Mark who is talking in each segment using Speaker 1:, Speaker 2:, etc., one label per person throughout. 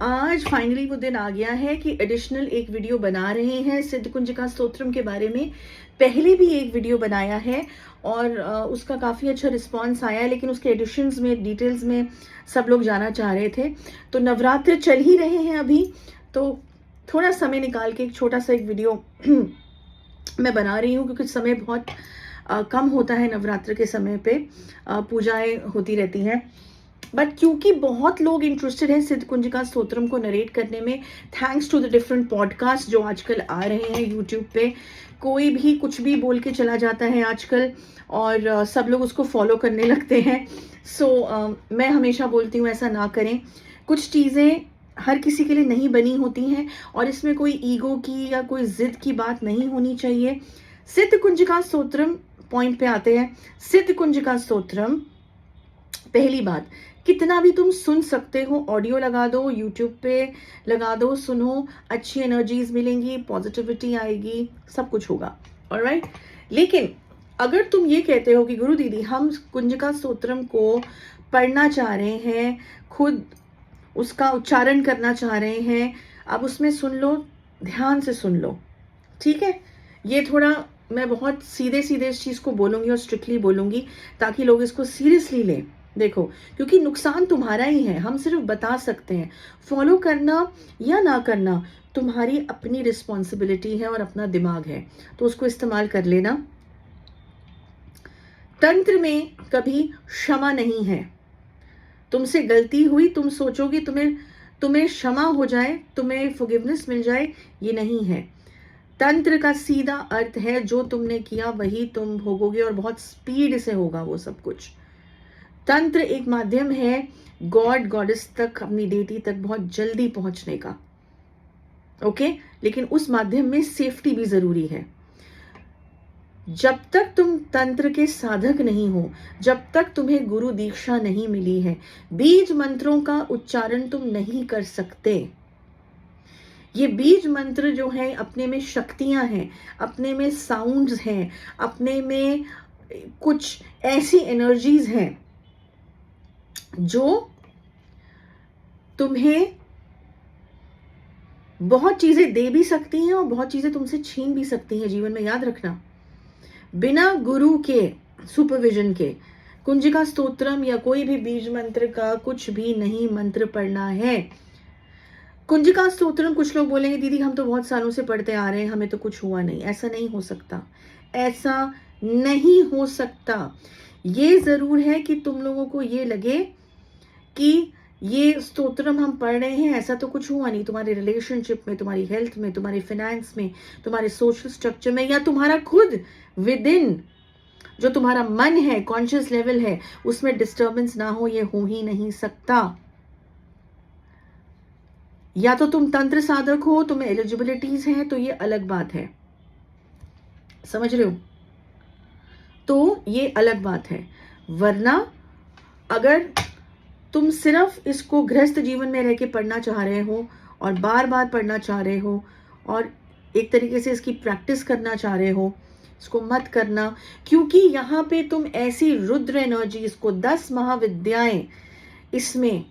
Speaker 1: आज फाइनली वो दिन आ गया है कि एडिशनल एक वीडियो बना रहे हैं सिद्धकुंजिका स्तोत्रम के बारे में। पहले भी एक वीडियो बनाया है और उसका काफ़ी अच्छा रिस्पांस आया है, लेकिन उसके एडिशंस में, डिटेल्स में सब लोग जाना चाह रहे थे। तो नवरात्र चल ही रहे हैं अभी, तो थोड़ा समय निकाल के एक छोटा सा एक वीडियो मैं बना रही हूँ, क्योंकि समय बहुत कम होता है नवरात्र के समय पे, पूजाएं होती रहती हैं। बट क्योंकि बहुत लोग इंटरेस्टेड हैं सिद्धकुंजिका स्तोत्रम को नरेट करने में, thanks to the different podcast जो आजकल आ रहे हैं यूट्यूब पे, कोई भी कुछ भी बोल के चला जाता है आजकल और सब लोग उसको फॉलो करने लगते हैं। मैं हमेशा बोलती हूँ ऐसा ना करें। कुछ चीज़ें हर किसी के लिए नहीं बनी होती हैं और इसमें कोई ईगो की या कोई जिद की बात नहीं होनी चाहिए। सिद्धकुंजिका स्तोत्रम पॉइंट पे आते हैं। सिद्धकुंजिका स्तोत्रम, पहली बात, कितना भी तुम सुन सकते हो, ऑडियो लगा दो, यूट्यूब पे लगा दो, सुनो, अच्छी एनर्जीज मिलेंगी, पॉजिटिविटी आएगी, सब कुछ होगा, ऑलराइट। लेकिन अगर तुम ये कहते हो कि गुरु दीदी हम कुंजिका स्तोत्रम को पढ़ना चाह रहे हैं, खुद उसका उच्चारण करना चाह रहे हैं, अब उसमें सुन लो, ध्यान से सुन लो, ठीक है। ये थोड़ा मैं बहुत सीधे सीधे इस चीज़ को बोलूँगी और स्ट्रिक्टली बोलूँगी ताकि लोग इसको सीरियसली लें। देखो, क्योंकि नुकसान तुम्हारा ही है, हम सिर्फ बता सकते हैं। फॉलो करना या ना करना तुम्हारी अपनी रिस्पॉन्सिबिलिटी है और अपना दिमाग है, तो उसको इस्तेमाल कर लेना। तंत्र में कभी क्षमा नहीं है। तुमसे गलती हुई, तुम सोचोगे तुम्हें क्षमा हो जाए, तुम्हें फॉरगिवनेस मिल जाए, ये नहीं है। तंत्र का सीधा अर्थ है जो तुमने किया वही तुम भोगोगे, और बहुत स्पीड से होगा वो सब कुछ। तंत्र एक माध्यम है गॉड गॉडेस तक, अपनी डेटी तक बहुत जल्दी पहुंचने का, ओके। लेकिन उस माध्यम में सेफ्टी भी जरूरी है। जब तक तुम तंत्र के साधक नहीं हो, जब तक तुम्हें गुरु दीक्षा नहीं मिली है, बीज मंत्रों का उच्चारण तुम नहीं कर सकते। ये बीज मंत्र जो है अपने में शक्तियां हैं, अपने में साउंड्स हैं, अपने में कुछ ऐसी एनर्जीज हैं जो तुम्हें बहुत चीजें दे भी सकती हैं और बहुत चीजें तुमसे छीन भी सकती हैं। जीवन में याद रखना, बिना गुरु के सुपरविजन के कुंजिका स्तोत्रम या कोई भी बीज मंत्र का कुछ भी नहीं मंत्र पढ़ना है। कुंजिका स्तोत्रम, कुछ लोग बोलेंगे दीदी हम तो बहुत सालों से पढ़ते आ रहे हैं, हमें तो कुछ हुआ नहीं। ऐसा नहीं हो सकता, ऐसा नहीं हो सकता। ये जरूर है कि तुम लोगों को ये लगे कि ये स्तोत्रम हम पढ़ रहे हैं, ऐसा तो कुछ हुआ नहीं तुम्हारे रिलेशनशिप में, तुम्हारी हेल्थ में, तुम्हारे फाइनेंस में, तुम्हारे सोशल स्ट्रक्चर में, या तुम्हारा खुद विद इन जो तुम्हारा मन है, कॉन्शियस लेवल है, उसमें डिस्टर्बेंस ना हो। ये हो ही नहीं सकता। या तो तुम तंत्र साधक हो, तुम्हें एलिजिबिलिटीज हैं, तो ये अलग बात है, समझ रहे हो, तो ये अलग बात है। वरना अगर तुम सिर्फ इसको गृहस्थ जीवन में रह के पढ़ना चाह रहे हो और बार बार पढ़ना चाह रहे हो और एक तरीके से इसकी प्रैक्टिस करना चाह रहे हो, इसको मत करना। क्योंकि यहाँ पे तुम ऐसी रुद्र एनर्जीज को, 10 महाविद्याएं इसमें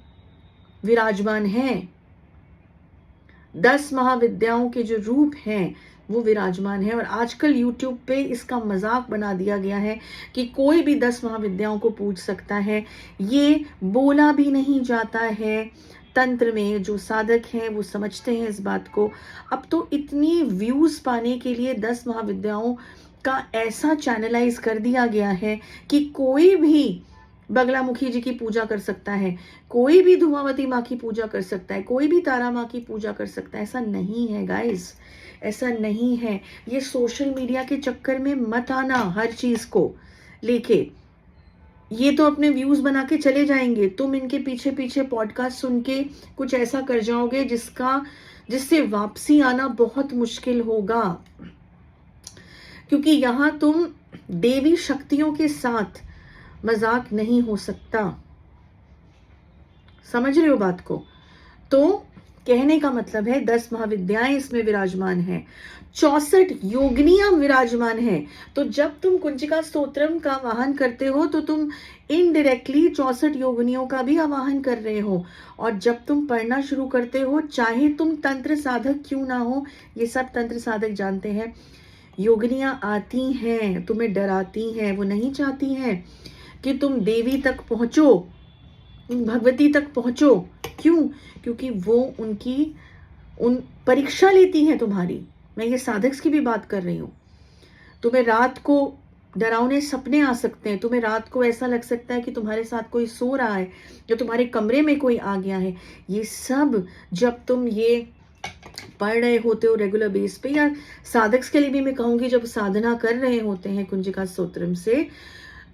Speaker 1: विराजमान हैं, 10 महाविद्याओं के जो रूप हैं वो विराजमान है। और आजकल YouTube पे इसका मजाक बना दिया गया है कि कोई भी 10 महाविद्याओं को पूज सकता है। ये बोला भी नहीं जाता है तंत्र में। जो साधक हैं वो समझते हैं इस बात को। अब तो इतनी व्यूज पाने के लिए 10 महाविद्याओं का ऐसा चैनलाइज कर दिया गया है कि कोई भी बगलामुखी जी की पूजा कर सकता है, कोई भी धूमावती माँ की पूजा कर सकता है, कोई भी तारा माँ की पूजा कर सकता है। ऐसा नहीं है गाइस, ऐसा नहीं है। ये सोशल मीडिया के चक्कर में मत आना हर चीज को लेके। ये तो अपने व्यूज बना के चले जाएंगे, तुम इनके पीछे पीछे पॉडकास्ट सुन के कुछ ऐसा कर जाओगे जिससे वापसी आना बहुत मुश्किल होगा। क्योंकि यहां तुम देवी शक्तियों के साथ मजाक नहीं हो सकता, समझ रहे हो बात को। तो कहने का मतलब है 10 महाविद्याएं इसमें विराजमान हैं, 64 योगिनियां विराजमान हैं। तो जब तुम कुंजिका स्तोत्रम का आवाहन करते हो तो तुम इनडायरेक्टली 64 योगिनियों का भी आवाहन कर रहे हो। और जब तुम पढ़ना शुरू करते हो, चाहे तुम तंत्र साधक क्यों ना हो, ये सब तंत्र साधक जानते हैं, योगिनियां आती हैं, तुम्हें डराती हैं, वो नहीं चाहती हैं कि तुम देवी तक पहुंचो, भगवती तक पहुंचो। क्यों? क्योंकि वो उन परीक्षा लेती हैं तुम्हारी। मैं ये साधक्स की भी बात कर रही हूँ। तुम्हें रात को डरावने सपने आ सकते हैं, तुम्हें रात को ऐसा लग सकता है कि तुम्हारे साथ कोई सो रहा है या तुम्हारे कमरे में कोई आ गया है। ये सब जब तुम ये पढ़ रहे होते हो रेगुलर बेस पे, या साधक्स के लिए भी मैं कहूंगी जब साधना कर रहे होते हैं कुंजिका स्तोत्रम से,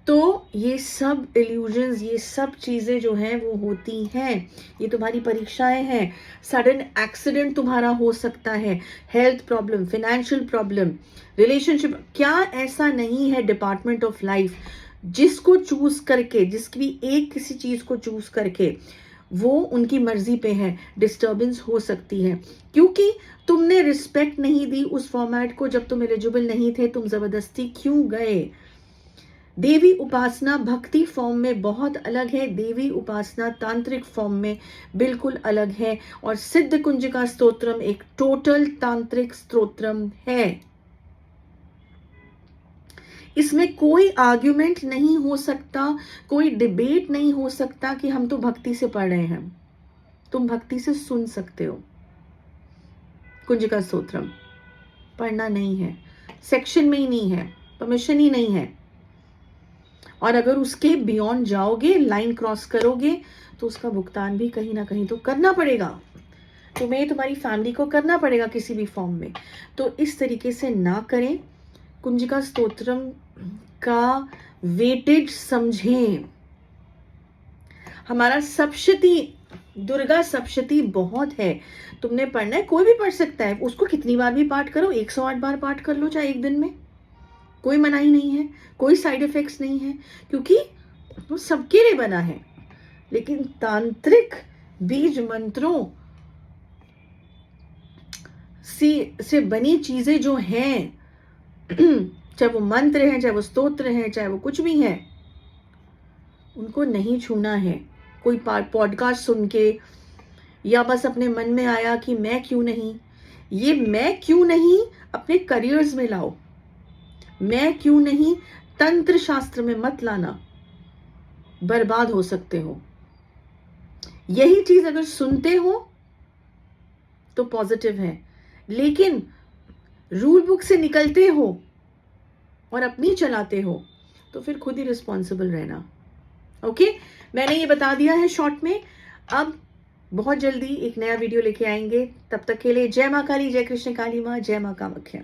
Speaker 1: तो ये सब इल्यूजन्स, ये सब चीजें जो हैं वो होती हैं। ये तुम्हारी परीक्षाएं हैं। सडन एक्सीडेंट तुम्हारा हो सकता है, health problem, financial problem, relationship. क्या ऐसा नहीं है डिपार्टमेंट ऑफ लाइफ जिसको चूज करके, जिसकी भी एक किसी चीज को चूज करके वो उनकी मर्जी पे है, डिस्टर्बेंस हो सकती है क्योंकि तुमने रिस्पेक्ट नहीं दी उस फॉर्मेट को। जब तुम एलिजिबल नहीं थे, तुम जबरदस्ती क्यों गए? देवी उपासना भक्ति फॉर्म में बहुत अलग है, देवी उपासना तांत्रिक फॉर्म में बिल्कुल अलग है। और सिद्ध कुंजिका स्तोत्रम एक टोटल तांत्रिक स्तोत्रम है। इसमें कोई आर्ग्यूमेंट नहीं हो सकता, कोई डिबेट नहीं हो सकता कि हम तो भक्ति से पढ़ रहे हैं। तुम भक्ति से सुन सकते हो, कुंजिका स्तोत्रम पढ़ना नहीं है, सेक्शन में ही नहीं है, परमिशन ही नहीं है। और अगर उसके बियॉन्ड जाओगे, लाइन क्रॉस करोगे, तो उसका भुगतान भी कहीं ना कहीं तो करना पड़ेगा, तुम्हें, तुम्हारी फैमिली को करना पड़ेगा किसी भी फॉर्म में। तो इस तरीके से ना करें। कुंजिका स्तोत्रम का वेटेज समझें। हमारा सप्तशती, दुर्गा सप्तशती बहुत है, तुमने पढ़ना है, कोई भी पढ़ सकता है, उसको कितनी बार भी पाठ करो, 108 बार पाठ कर लो चाहे एक दिन में, कोई मनाही नहीं है, कोई साइड इफेक्ट्स नहीं है, क्योंकि वो सबके लिए बना है। लेकिन तांत्रिक बीज मंत्रों से बनी चीजें जो हैं, चाहे वो मंत्र हैं, चाहे वो स्तोत्र हैं, चाहे वो कुछ भी है, उनको नहीं छूना है। कोई पॉडकास्ट सुन के या बस अपने मन में आया कि मैं क्यों नहीं, ये मैं क्यों नहीं अपने करियर्स में लाओ, मैं क्यों नहीं तंत्र शास्त्र में मत लाना, बर्बाद हो सकते हो। यही चीज अगर सुनते हो तो पॉजिटिव है, लेकिन रूल बुक से निकलते हो और अपनी चलाते हो तो फिर खुद ही रिस्पॉन्सिबल रहना। ओके, मैंने ये बता दिया है शॉर्ट में। अब बहुत जल्दी एक नया वीडियो लेके आएंगे, तब तक के लिए जय मां काली, जय कृष्ण काली मां, जय मां कामाख्या।